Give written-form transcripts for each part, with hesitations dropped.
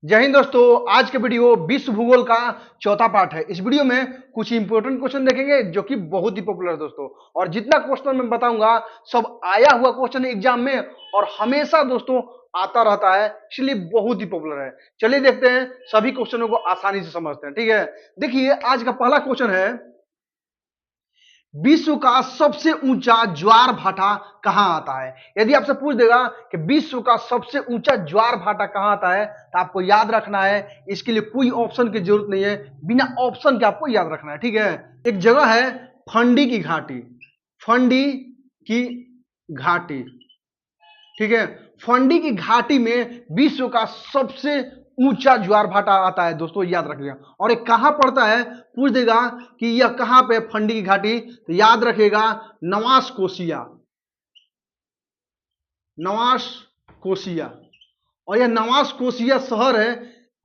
जय हिंद दोस्तों। आज के वीडियो विश्व भूगोल का चौथा पार्ट है। इस वीडियो में कुछ इंपॉर्टेंट क्वेश्चन देखेंगे जो कि बहुत ही पॉपुलर है दोस्तों। और जितना क्वेश्चन मैं बताऊंगा सब आया हुआ क्वेश्चन एग्जाम में और हमेशा दोस्तों आता रहता है, इसलिए बहुत ही पॉपुलर है। चलिए देखते हैं, सभी क्वेश्चनों को आसानी से समझते हैं। ठीक है, देखिए आज का पहला क्वेश्चन है, विश्व का सबसे ऊंचा ज्वार भाटा कहां आता है। यदि आपसे पूछ देगा कि विश्व का सबसे ऊंचा ज्वार भाटा कहां आता है तो आपको याद रखना है, इसके लिए कोई ऑप्शन की जरूरत नहीं है, बिना ऑप्शन के आपको याद रखना है। ठीक है, एक जगह है फंडी की घाटी। फंडी की घाटी, ठीक है, फंडी की घाटी में विश्व का सबसे ऊंचा ज्वार भाटा आता है दोस्तों, याद रखिएगा। और ये कहां पड़ता है, पूछ देगा कि यह कहां पे फंडी की घाटी, तो याद रखिएगा नवासकोसिया। नवासकोसिया, और यह नवासकोसिया शहर है,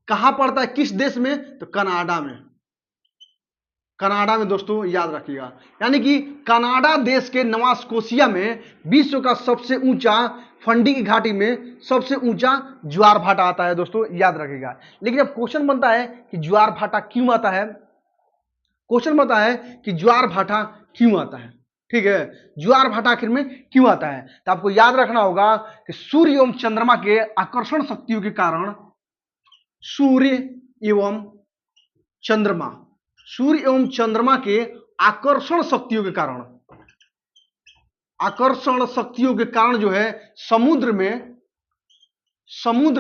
कहां पड़ता है, किस देश में, तो कनाडा में। कनाडा में दोस्तों, याद रखिएगा। यानी कि कनाडा देश के नवासकोसिया में विश्व का सबसे ऊंचा, फंडी की घाटी में सबसे ऊंचा ज्वार भाटा आता है दोस्तों, याद रखिएगा। लेकिन अब क्वेश्चन बनता है कि ज्वार भाटा क्यों आता है। क्वेश्चन बनता है कि ज्वार भाटा क्यों आता है। ठीक है, ज्वार भाटा आखिर में क्यों आता है, तो आपको याद रखना होगा कि सूर्य एवं चंद्रमा के आकर्षण शक्तियों के कारण, सूर्य एवं चंद्रमा, सूर्य एवं चंद्रमा के आकर्षण शक्तियों के कारण, आकर्षण शक्तियों के कारण जो है समुद्र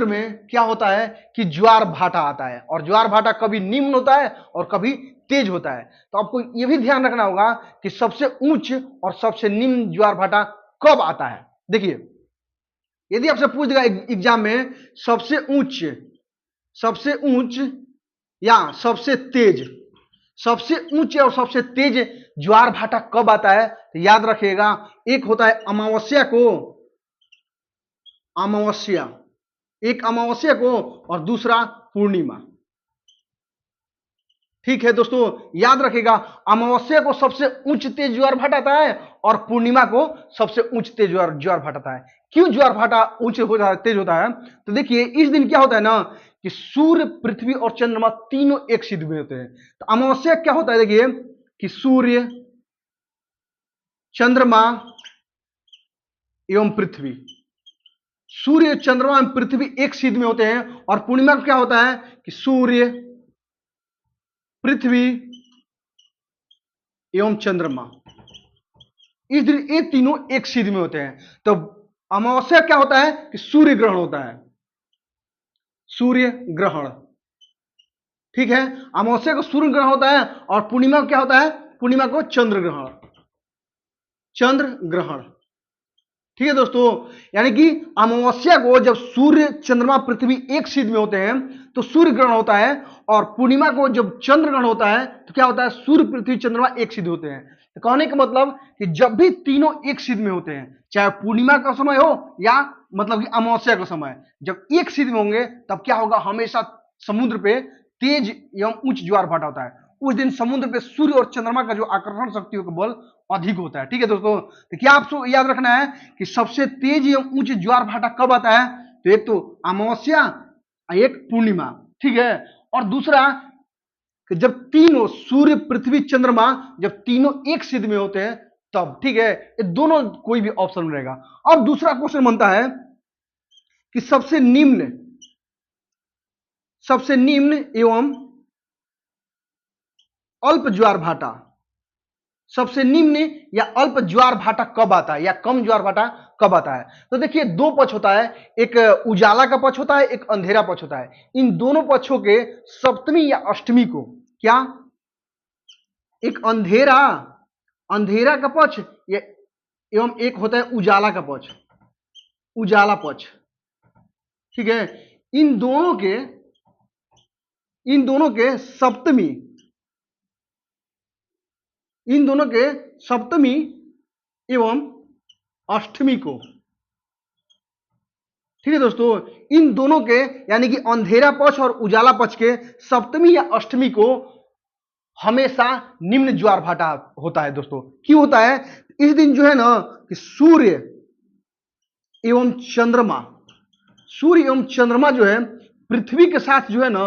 में क्या होता है कि ज्वार भाटा आता है। और ज्वार भाटा कभी निम्न होता है और कभी तेज होता है। तो आपको यह भी ध्यान रखना होगा कि सबसे उच्च और सबसे निम्न ज्वार भाटा कब आता है। देखिए, यदि आपसे पूछ देगा एग्जाम में सबसे ऊंच या सबसे ऊंचे और सबसे तेज ज्वार भाटा कब आता है, तो याद रखिएगा, एक होता है अमावस्या को और दूसरा पूर्णिमा। ठीक है दोस्तों, याद रखिएगा, अमावस्या को सबसे उच्च तेज ज्वार भाटा आता है और पूर्णिमा को सबसे उच्च तेज ज्वार भाटा आता है। क्यों ज्वार भाटा उच्च होता है, तेज होता है, तो देखिए इस दिन क्या होता है ना कि सूर्य, पृथ्वी और चंद्रमा तीनों एक सिद्ध में होते हैं। तो अमावस्या क्या होता है, देखिए कि सूर्य, चंद्रमा एवं पृथ्वी, सूर्य, चंद्रमा एवं पृथ्वी एक सिद्ध में होते हैं। और पूर्णिमा क्या होता है कि सूर्य, पृथ्वी एवं चंद्रमा, इस दिन ये तीनों एक सिद्ध में होते हैं। तो अमावस्या क्या होता है कि सूर्य ग्रहण होता है, सूर्य ग्रहण। ठीक है, अमावस्या को सूर्य ग्रहण होता है और पूर्णिमा को क्या होता है, पूर्णिमा को चंद्र ग्रहण। ठीक है दोस्तों, यानी कि अमावस्या को जब सूर्य, चंद्रमा, पृथ्वी एक सिद्ध में होते हैं तो सूर्य ग्रहण होता है। और पूर्णिमा को जब चंद्र ग्रहण होता है तो क्या होता है, सूर्य, पृथ्वी, चंद्रमा एक सिद्ध होते हैं। तो कहने का मतलब कि जब भी तीनों एक सिद्ध में होते हैं, चाहे पूर्णिमा का समय हो या मतलब कि अमावस्या का समय, जब एक सिद्ध में होंगे तब क्या होगा, हमेशा समुद्र पे तेज एवं उच्च ज्वार भाटा होता है। उस दिन समुद्र पे सूर्य और चंद्रमा का जो आकर्षण शक्तियों का बल अधिक होता है। ठीक है दोस्तों, तो क्या आपको याद रखना है कि सबसे तेज एवं उच्च ज्वार भाटा कब आता है, तो एक तो अमावस्या, एक पूर्णिमा। ठीक है, और दूसरा कि जब तीनों सूर्य, पृथ्वी, चंद्रमा जब तीनों एक सिद्ध में होते हैं तब। ठीक है, ये दोनों कोई भी ऑप्शन रहेगा। अब दूसरा क्वेश्चन बनता है कि सबसे निम्न एवं अल्प ज्वार भाटा, सबसे निम्न या अल्प ज्वार भाटा कब आता है या कम ज्वार भाटा कब आता है। तो देखिए दो पक्ष होता है, एक उजाला का पक्ष होता है, एक अंधेरा पक्ष होता है। इन दोनों पक्षों के सप्तमी या अष्टमी को क्या, एक अंधेरा का पक्ष या एवं एक होता है उजाला का पक्ष, उजाला पक्ष। ठीक है, इन दोनों के सप्तमी एवं अष्टमी को। ठीक है दोस्तों, इन दोनों के यानी कि अंधेरा पक्ष और उजाला पक्ष के सप्तमी या अष्टमी को हमेशा निम्न ज्वार भाटा होता है दोस्तों। क्यों होता है, इस दिन जो है ना कि सूर्य एवं चंद्रमा जो है पृथ्वी के साथ जो है ना,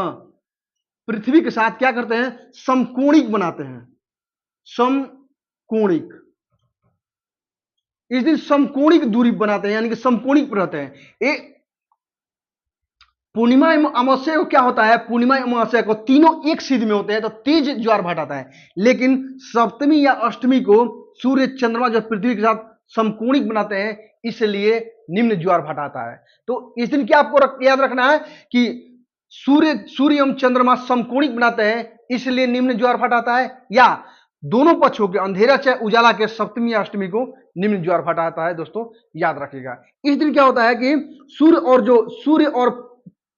पृथ्वी के साथ क्या करते हैं, समकोणिक बनाते हैं, समकोणिक। इस दिन समकोणिक दूरी बनाते हैं, यानी कि समकोणिक पर रहते हैं। पूर्णिमा एवं अमावस्या को क्या होता है, पूर्णिमा एवं अमावस्या को तीनों एक सीध में होते हैं तो तेज ज्वार भाट आता है। लेकिन सप्तमी या अष्टमी को सूर्य चंद्रमा जो पृथ्वी के साथ समकोणिक बनाते हैं, इसलिए निम्न ज्वार भाट आता है। तो इस दिन क्या आपको याद रखना है कि सूर्य एवं चंद्रमा समकोणिक बनाते हैं, इसलिए निम्न ज्वार भाट आता है, या दोनों पक्षों के अंधेरा चाहे उजाला के सप्तमी या अष्टमी को निम्न ज्वार भाट आता है। दोस्तों याद रखिएगा। इस दिन क्या होता है कि सूर्य और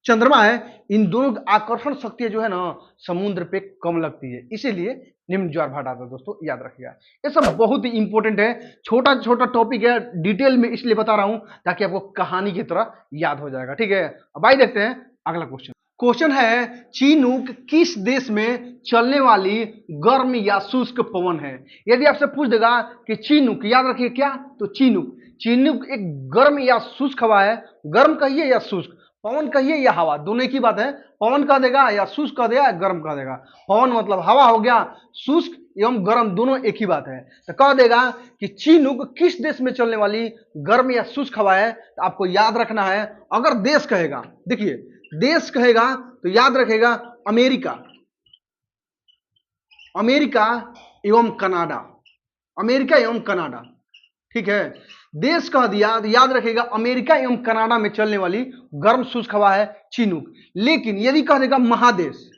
चंद्रमा है, इन दोनों की आकर्षण शक्ति जो है ना समुद्र पे कम लगती है, इसीलिए निम्न ज्वार भाट आता है। दोस्तों याद रखिएगा, ये सब बहुत ही इंपॉर्टेंट है, छोटा छोटा टॉपिक है, डिटेल में इसलिए बता रहा हूं ताकि आपको कहानी की तरह याद हो जाएगा। ठीक है, अब आइए देखते हैं अगला क्वेश्चन। क्वेश्चन है, चिनूक किस देश में चलने वाली गर्म या शुष्क पवन है। यदि आपसे पूछ देगा कि चिनूक, याद रखिए क्या, तो चिनूक एक गर्म या शुष्क हवा है। गर्म कहिए या शुष्क, पवन कहिए या हवा, दोनों एक ही बात है। पवन कह देगा या शुष्क कह देगा या गर्म कह देगा। पवन मतलब हवा हो गया, शुष्क एवं गर्म दोनों एक ही बात है। तो कह देगा कि चिनूक किस देश में चलने वाली गर्म या शुष्क हवा है। तो आपको याद रखना है, अगर देश कहेगा, देखिए देश कहेगा तो याद रखेगा अमेरिका, अमेरिका एवं कनाडा, अमेरिका एवं कनाडा। ठीक है, देश कह दिया तो याद रखेगा अमेरिका एवं कनाडा में चलने वाली गर्म शुष्क हवा है चिनूक। लेकिन यदि कह देगा महादेश,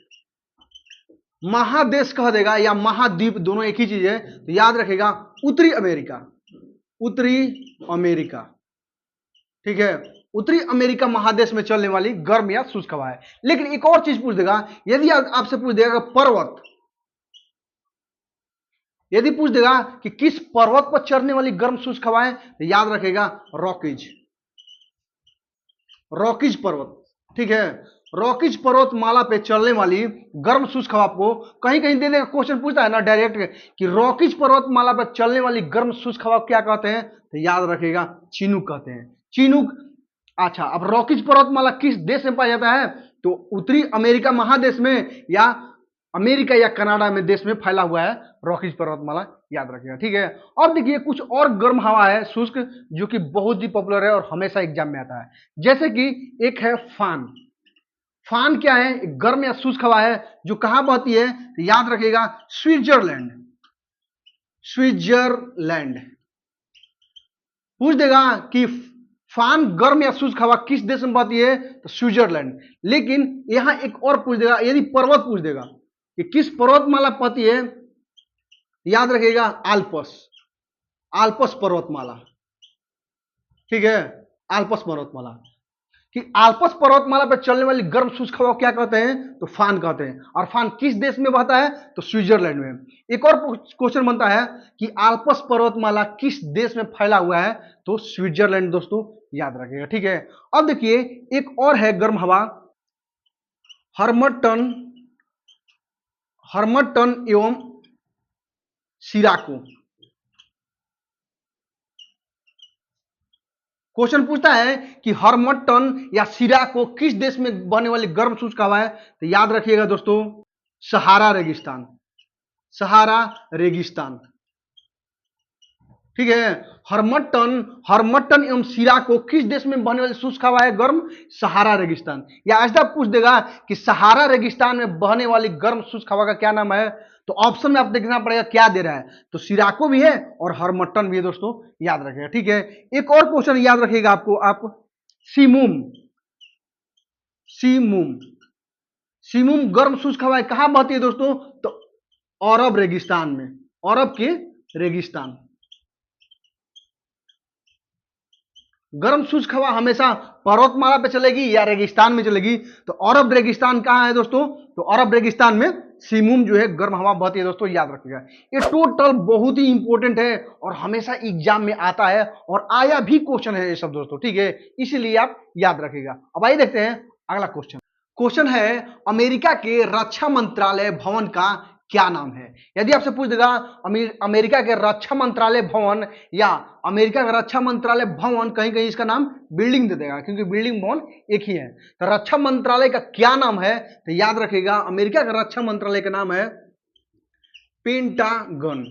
महादेश कह देगा या महाद्वीप, दोनों एक ही चीज है, तो याद रखेगा उत्तरी अमेरिका, उत्तरी अमेरिका। ठीक है, उत्तरी अमेरिका महादेश में चलने वाली गर्म या शुष्क हवा है। लेकिन एक और चीज पूछ देगा, यदि आपसे पूछ देगा पर्वत, यदि पूछ देगा कि किस पर्वत पर चढ़ने वाली गर्म शुष्क हवा है, तो याद रखेगा रॉकीज, रॉकीज पर्वत। ठीक है, रॉकीज पर्वतमाला पे चलने वाली गर्म शुष्क हवा को कहीं कहीं दे देगा, क्वेश्चन पूछता है ना डायरेक्ट कि रॉकीज पर्वतमाला पर चलने वाली गर्म शुष्क हवा क्या कहते हैं, तो याद रखेगा चिनूक कहते हैं, चिनूक। अच्छा, अब रॉकीज पर्वतमाला किस देश में पाया जाता है, तो उत्तरी अमेरिका महादेश में या अमेरिका या कनाडा में देश में फैला हुआ है रॉकीज पर्वतमाला, याद रखिएगा। ठीक है, और देखिए कुछ और गर्म हवा है शुष्क जो कि बहुत ही पॉपुलर है और हमेशा एग्जाम में आता है। जैसे कि एक है फान, फान क्या है, एक गर्म या शुष्क हवा है जो कहां बहती है, तो याद रखिएगा स्विट्जरलैंड, स्विट्जरलैंड। पूछ देगा कि फान गर्म या शुष्क हवा किस देश में बहती है, तो स्विट्जरलैंड। लेकिन यहां एक और पूछ देगा, यदि पर्वत पूछ देगा कि किस पर्वतमाला पड़ती है, याद रखिएगा आल्पस, आल्पस पर्वतमाला। ठीक है, आल्पस पर्वतमाला। कि आल्पस पर्वतमाला पर चलने वाली गर्म शुष्क हवा क्या कहते हैं, तो फान कहते हैं। और फान किस देश में बहता है, तो स्विट्जरलैंड में। एक और क्वेश्चन बनता है कि आल्पस पर्वतमाला किस देश में फैला हुआ है, तो स्विट्जरलैंड। दोस्तों याद रखिएगा। ठीक है, अब देखिए एक और है गर्म हवा, हर्मटन, हर्मटन एवं सिराको। क्वेश्चन पूछता है कि हर्मटन या सिराको किस देश में बहने वाली गर्म शुष्क हवा है, तो याद रखिएगा दोस्तों सहारा रेगिस्तान, सहारा रेगिस्तान। ठीक है, हर्मटन एवं सिराको किस देश में बहने वाली शुष्क हवा है गर्म, सहारा रेगिस्तान। या ऐसा पूछ देगा कि सहारा रेगिस्तान में बहने वाली गर्म शुष्क हवा का क्या नाम है, तो ऑप्शन में आप देखना पड़ेगा क्या दे रहा है, तो सिराको भी है और हर्मटन भी है। दोस्तों याद रखिएगा। ठीक है, एक और क्वेश्चन याद रखिएगा आपको, आप सीमुम, सीमुम, सीमुम गर्म शुष्क हवा कहां बहती है दोस्तों, तो अरब रेगिस्तान में, अरब के रेगिस्तान। गर्म शुष्क हवा हमेशा पर्वतमाला पे चलेगी या रेगिस्तान में चलेगी, तो अरब रेगिस्तान कहां है दोस्तों, तो अरब रेगिस्तान में सीमुम जो है गर्म हवा बहती है। दोस्तों याद रखिएगा, ये टोटल बहुत ही इंपॉर्टेंट है और हमेशा एग्जाम में आता है और आया भी क्वेश्चन है ये सब दोस्तों। ठीक है, इसीलिए आप याद रखिएगा। अब आइए देखते हैं अगला क्वेश्चन। क्वेश्चन है, अमेरिका के रक्षा मंत्रालय भवन का क्या नाम है? यदि आपसे पूछ देगा अमेरिका के रक्षा मंत्रालय भवन या अमेरिका का रक्षा मंत्रालय भवन, कहीं कहीं इसका नाम बिल्डिंग दे देगा क्योंकि बिल्डिंग भवन एक ही है। तो रक्षा मंत्रालय का क्या नाम है? तो याद रखिएगा अमेरिका का रक्षा मंत्रालय का नाम है पेंटागन।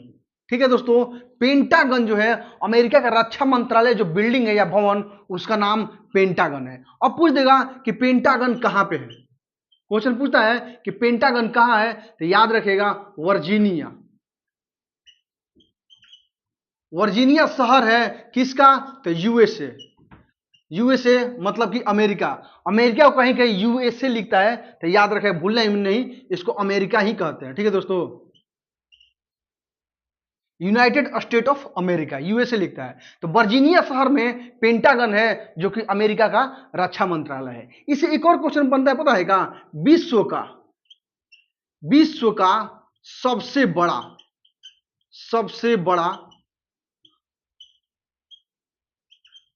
ठीक है दोस्तों, पेंटागन जो है अमेरिका का रक्षा मंत्रालय जो बिल्डिंग है या भवन, उसका नाम पेंटागन है। अब पूछ देगा कि पेंटागन कहां पे है। क्वेश्चन पूछता है कि पेंटागन कहां है, तो याद रखिएगा वर्जीनिया। वर्जीनिया शहर है किसका? तो यूएसए। यूएसए मतलब कि अमेरिका। अमेरिका को कहीं कहीं यूएसए लिखता है, तो याद रखें, भूलना ही नहीं, इसको अमेरिका ही कहते हैं। ठीक है दोस्तों, United state of America, USA लिखता है। तो वर्जीनिया शहर में पेंटागन है जो कि अमेरिका का रक्षा मंत्रालय है। इसे एक और क्वेश्चन बनता है, पता है क्या? विश्व का सबसे बड़ा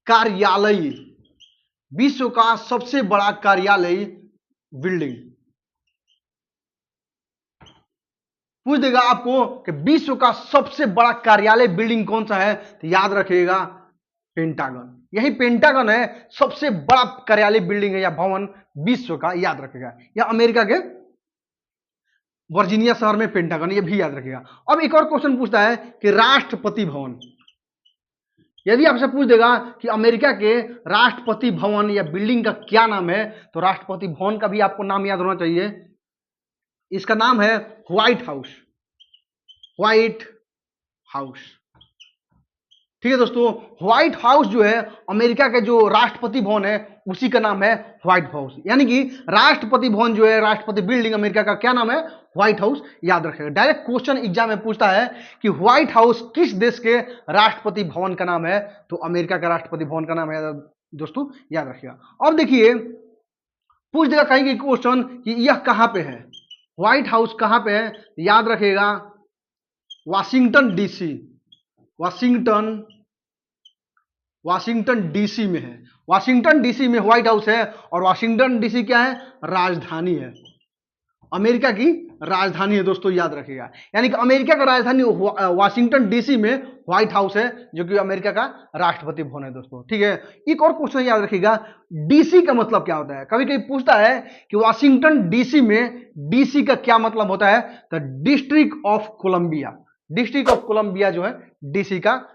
कार्यालय, विश्व का सबसे बड़ा कार्यालय बिल्डिंग। पूछ देगा आपको कि विश्व का सबसे बड़ा कार्यालय बिल्डिंग कौन सा है, तो याद रखिएगा पेंटागन। यही पेंटागन है, सबसे बड़ा कार्यालय बिल्डिंग है या भवन विश्व का, याद रखिएगा। या अमेरिका के वर्जीनिया शहर में पेंटागन, ये भी याद रखिएगा। अब एक और क्वेश्चन पूछता है कि राष्ट्रपति भवन। यदि आपसे पूछ देगा कि अमेरिका के राष्ट्रपति भवन या बिल्डिंग का क्या नाम है, तो राष्ट्रपति भवन का भी आपको नाम याद होना चाहिए। इसका नाम है व्हाइट हाउस। White house. ठीक है दोस्तों, व्हाइट हाउस जो है अमेरिका के जो राष्ट्रपति भवन है उसी का नाम है व्हाइट हाउस। यानी कि राष्ट्रपति भवन जो है, राष्ट्रपति बिल्डिंग अमेरिका का क्या नाम है? White house. याद रखेगा, डायरेक्ट क्वेश्चन एग्जाम में पूछता है कि व्हाइट हाउस किस देश के राष्ट्रपति भवन का नाम है, तो अमेरिका का राष्ट्रपति भवन का नाम है दोस्तों, याद रखिएगा। अब देखिए, पूछ देगा कहीं कि क्वेश्चन कि यह कहां पे है, व्हाइट हाउस कहां पे है? याद रखिएगा वाशिंगटन डीसी। वाशिंगटन डीसी में है। वाशिंगटन डीसी में व्हाइट हाउस है, और वाशिंगटन डीसी क्या है? राजधानी है, अमेरिका की राजधानी है दोस्तों, याद रखिएगा। यानी कि अमेरिका का राजधानी वाशिंगटन डीसी में व्हाइट हाउस है जो कि अमेरिका का राष्ट्रपति भवन है दोस्तों। ठीक है, एक और क्वेश्चन याद रखिएगा, डीसी का मतलब क्या होता है? कभी कभी पूछता है कि वाशिंगटन डीसी में डीसी का क्या मतलब होता है, तो district of Columbia. District of Columbia जो है डीसी का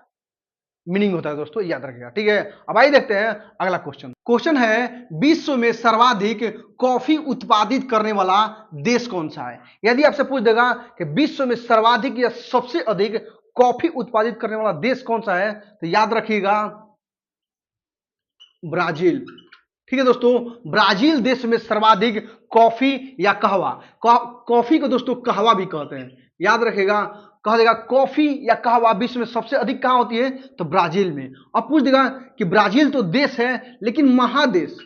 मीनिंग होता है दोस्तों, याद रखिएगा। ठीक है, अब आइए देखते हैं अगला क्वेश्चन है विश्व में सर्वाधिक कॉफी उत्पादित करने वाला देश कौन सा है? यदि आपसे पूछ देगा कि विश्व में सर्वाधिक या सबसे अधिक कॉफी उत्पादित करने वाला देश कौन सा है, तो याद रखिएगा ब्राजील। ठीक है दोस्तों, ब्राजील देश में सर्वाधिक कॉफी या कहवा, कॉफी को दोस्तों कहवा भी कहते हैं, याद रखिएगा। कह देगा कॉफी या कहवा विश्व में सबसे अधिक कहां होती है, तो ब्राजील में। अब पूछ देगा कि ब्राजील तो देश है, लेकिन महादेश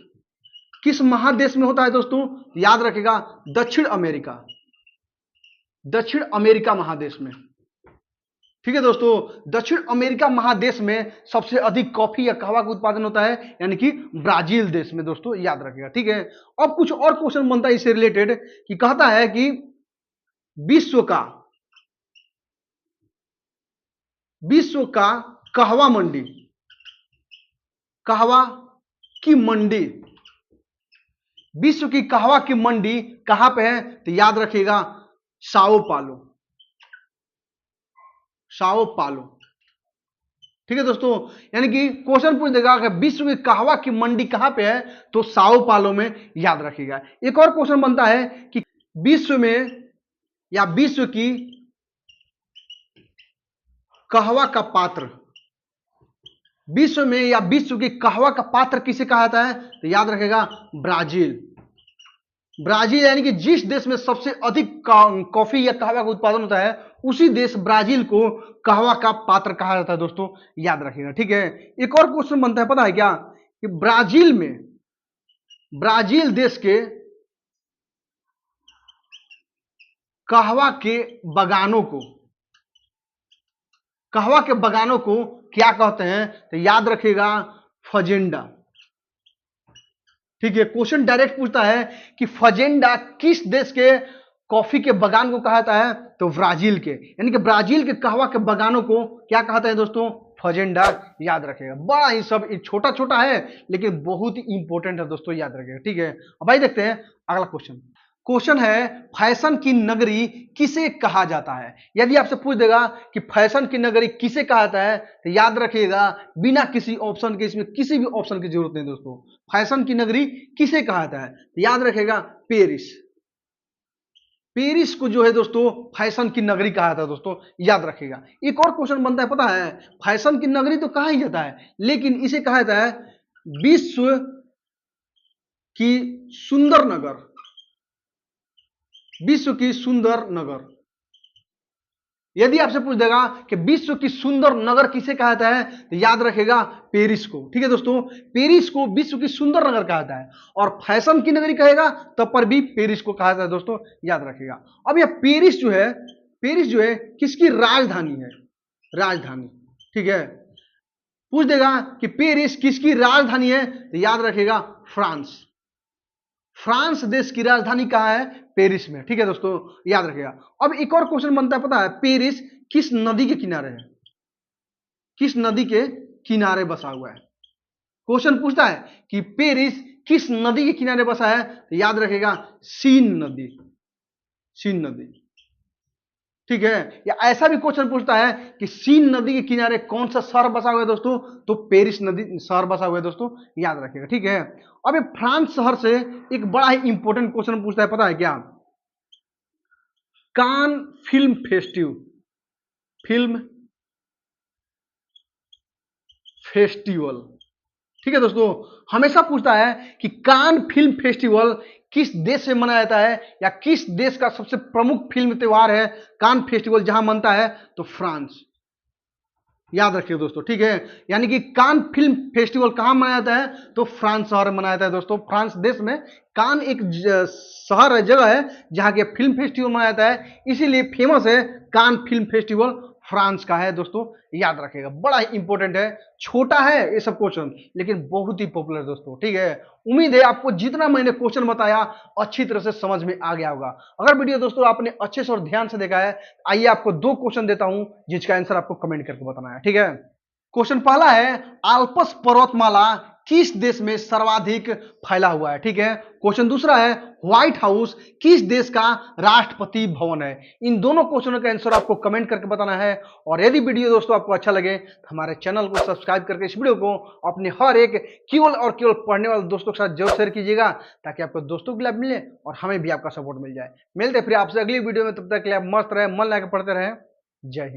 किस महादेश में होता है दोस्तों? याद रखिएगा दक्षिण अमेरिका। दक्षिण अमेरिका महादेश में। ठीक है दोस्तों, दक्षिण अमेरिका महादेश में सबसे अधिक कॉफी या कहवा का उत्पादन होता है, यानी कि ब्राजील देश में दोस्तों, याद रखिएगा। ठीक है, अब कुछ और क्वेश्चन बनता है इससे रिलेटेड कि कहता है कि विश्व का कहवा मंडी, कहवा की मंडी, विश्व की कहवा की मंडी कहां पे है, तो याद रखिएगा साओ पालो। साओ पालो। ठीक है दोस्तों, यानी कि क्वेश्चन पूछ देगा कि विश्व की कहवा की मंडी कहां पे है, तो साओ पालो में, याद रखिएगा। एक और क्वेश्चन बनता है कि विश्व में या विश्व की कहवा का पात्र, विश्व में या विश्व की कहवा का पात्र किसे कहा जाता है, तो याद रखेगा ब्राजील। ब्राजील यानी कि जिस देश में सबसे अधिक कॉफी या कहवा का उत्पादन होता है, उसी देश ब्राजील को कहवा का पात्र कहा जाता है दोस्तों, याद रखिएगा। ठीक है, एक और क्वेश्चन बनता है, पता है क्या, कि ब्राजील में, ब्राजील देश के कहवा के बगानों को, कहवा के बगानों को क्या कहते हैं, तो याद रखिएगा फजेंडा। ठीक है, क्वेश्चन डायरेक्ट पूछता है कि फजेंडा किस देश के कॉफी के बगान को कहा जाता है? तो ब्राजील के, यानी कि ब्राजील के कहवा के बगानों को क्या कहते हैं दोस्तों? फजेंडा। याद रखिएगा, बड़ा ही सब छोटा छोटा है लेकिन बहुत ही इंपॉर्टेंट है दोस्तों, याद रखिएगा। ठीक है, अब भाई देखते हैं अगला क्वेश्चन। क्वेश्चन है फैशन की नगरी किसे कहा जाता है? यदि आपसे पूछ देगा कि फैशन की नगरी किसे कहा जाता है, तो याद रखिएगा बिना किसी ऑप्शन के, इसमें किसी भी ऑप्शन की जरूरत नहीं दोस्तों। फैशन की नगरी किसे कहा जाता है? तो याद रखिएगा पेरिस। पेरिस को जो है दोस्तों फैशन की नगरी कहा जाता है दोस्तों, याद रखिएगा। एक और क्वेश्चन बनता है, पता है फैशन की नगरी तो कहा ही जाता है, लेकिन इसे कहा जाता है विश्व की सुंदर नगर। विश्व की सुंदर नगर। यदि आपसे पूछ देगा कि विश्व की सुंदर नगर किसे कहा जाता है, तो याद रखेगा पेरिस को। ठीक है दोस्तों, पेरिस को विश्व की सुंदर नगर कहा जाता है। और फैशन की नगरी कहेगा तब पर भी पेरिस को कहा जाता है दोस्तों, याद रखेगा। अब यह पेरिस जो है किसकी राजधानी है? राजधानी। ठीक है, पूछ देगा कि पेरिस किसकी राजधानी है, तो याद रखेगा फ्रांस। फ्रांस देश की राजधानी कहाँ है? पेरिस में। ठीक है दोस्तों, याद रखिएगा। अब एक और क्वेश्चन बनता है, पता है पेरिस किस नदी के किनारे है? किस नदी के किनारे बसा हुआ है? क्वेश्चन पूछता है कि पेरिस किस नदी के किनारे बसा है, तो याद रखिएगा सीन नदी। सीन नदी। ठीक है, या ऐसा भी क्वेश्चन पूछता है कि सीन नदी के किनारे कौन सा शहर बसा हुआ है दोस्तों, तो पेरिस नदी शहर बसा हुआ है दोस्तों, याद रखिएगा। ठीक है, अब ये फ्रांस शहर से एक बड़ा ही इंपॉर्टेंट क्वेश्चन पूछता है, पता है क्या? Cannes film festival. ठीक है दोस्तों, हमेशा पूछता है कि कान फिल्म फेस्टिवल किस देश में मनाया जाता है, या किस देश का सबसे प्रमुख फिल्म त्योहार है कान फेस्टिवल जहां मनता है, तो फ्रांस। याद रखिए दोस्तों। ठीक है, यानी कि कान फिल्म फेस्टिवल कहां मनाया जाता है, तो फ्रांस शहर में मनाया जाता है दोस्तों। फ्रांस देश में कान एक शहर है, जगह है जहां के फिल्म फेस्टिवल मनाया जाता है, इसीलिए फेमस है कान फिल्म फेस्टिवल, फ्रांस का है दोस्तों, याद रखिएगा। बड़ा ही इंपॉर्टेंट है, छोटा है ये सब क्वेश्चन लेकिन बहुत ही पॉपुलर दोस्तों। ठीक है, उम्मीद है आपको जितना मैंने क्वेश्चन बताया अच्छी तरह से समझ में आ गया होगा। अगर वीडियो दोस्तों आपने अच्छे से और ध्यान से देखा है, आइए आपको 2 क्वेश्चन देता हूं जिसका आंसर आपको कमेंट करके बताना है। ठीक है, क्वेश्चन पहला है आल्पस पर्वतमाला किस देश में सर्वाधिक फैला हुआ है? ठीक है, क्वेश्चन दूसरा है व्हाइट हाउस किस देश का राष्ट्रपति भवन है? इन दोनों क्वेश्चनों का आंसर आपको कमेंट करके बताना है। और यदि वीडियो दोस्तों आपको अच्छा लगे तो हमारे चैनल को सब्सक्राइब करके इस वीडियो को अपने हर एक केवल और केवल पढ़ने वाले दोस्तों के साथ जरूर शेयर कीजिएगा, ताकि आपको दोस्तों को लाभ मिले और हमें भी आपका सपोर्ट मिल जाए। मिलते हैं फिर आपसे अगली वीडियो में, तब तक के लिए आप मस्त रहे, मन लगा के पढ़ते रहे। जय हिंद।